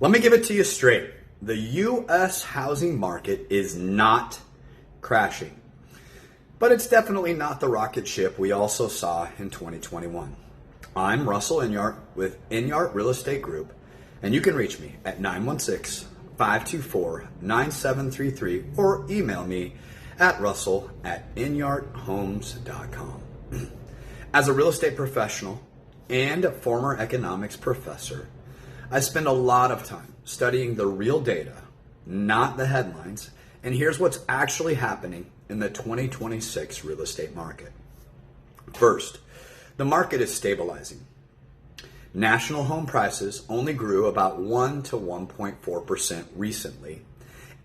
Let me give it to you straight. The U.S. housing market is not crashing, but it's definitely not the rocket ship we also saw in 2021. I'm Russell Enyart with Enyart Real Estate Group, and you can reach me at 916-524-9733 or email me at russell@enyarthomes.com. As a real estate professional and a former economics professor, I spend a lot of time studying the real data, not the headlines, and here's what's actually happening in the 2026 real estate market. First, the market is stabilizing. National home prices only grew about 1 to 1.4% recently,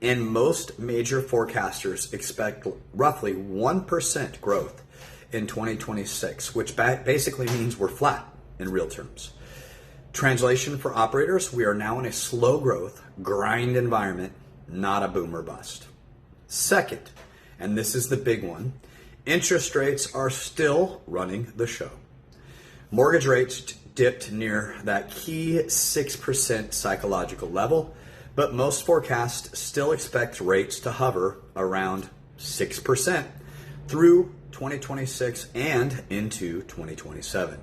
and most major forecasters expect roughly 1% growth in 2026, which basically means we're flat in real terms. Translation for operators, we are now in a slow growth, grind environment, not a boom or bust. Second, and this is the big one, interest rates are still running the show. Mortgage rates dipped near that key 6% psychological level, but most forecasts still expect rates to hover around 6% through 2026 and into 2027.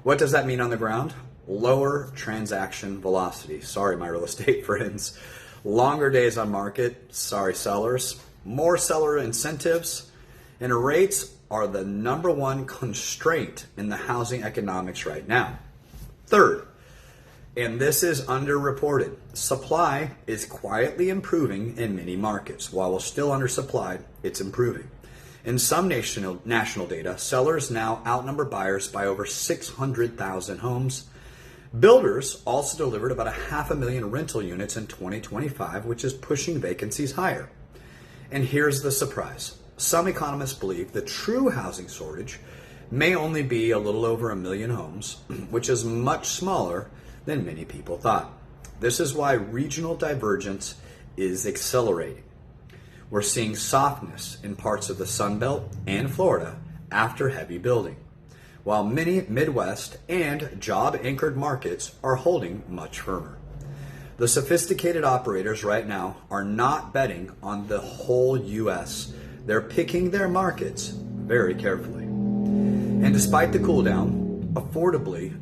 What does that mean on the ground? Lower transaction velocity. Sorry, my real estate friends. Longer days on market. Sorry, sellers. More seller incentives. And rates are the number one constraint in the housing economics right now. Third, and this is underreported, supply is quietly improving in many markets. While we're still undersupplied, it's improving. In some national data, sellers now outnumber buyers by over 600,000 homes. Builders also delivered about 500,000 rental units in 2025, which is pushing vacancies higher. And here's the surprise. Some economists believe the true housing shortage may only be a little over 1 million homes, which is much smaller than many people thought. This is why regional divergence is accelerating. We're seeing softness in parts of the Sun Belt and Florida after heavy building, while many Midwest and job-anchored markets are holding much firmer. The sophisticated operators right now are not betting on the whole U.S. They're picking their markets very carefully. And despite the cool down, affordability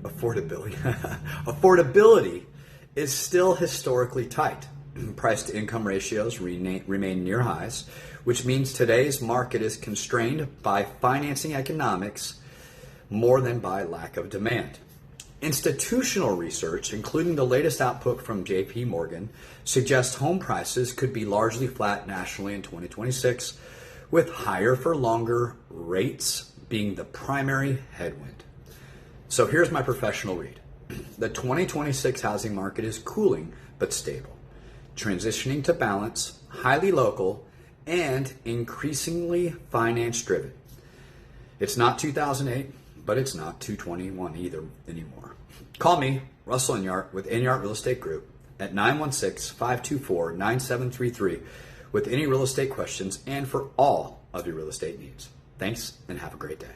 is still historically tight. Price to income ratios remain near highs, which means today's market is constrained by financing economics more than by lack of demand. Institutional research, including the latest output from J.P. Morgan, suggests home prices could be largely flat nationally in 2026, with higher for longer rates being the primary headwind. So here's my professional read. The 2026 housing market is cooling but stable, transitioning to balance, highly local, and increasingly finance-driven. It's not 2008, but it's not 2021 either anymore. Call me, Russell Enyart, with Enyart Real Estate Group at 916-524-9733 with any real estate questions and for all of your real estate needs. Thanks, and have a great day.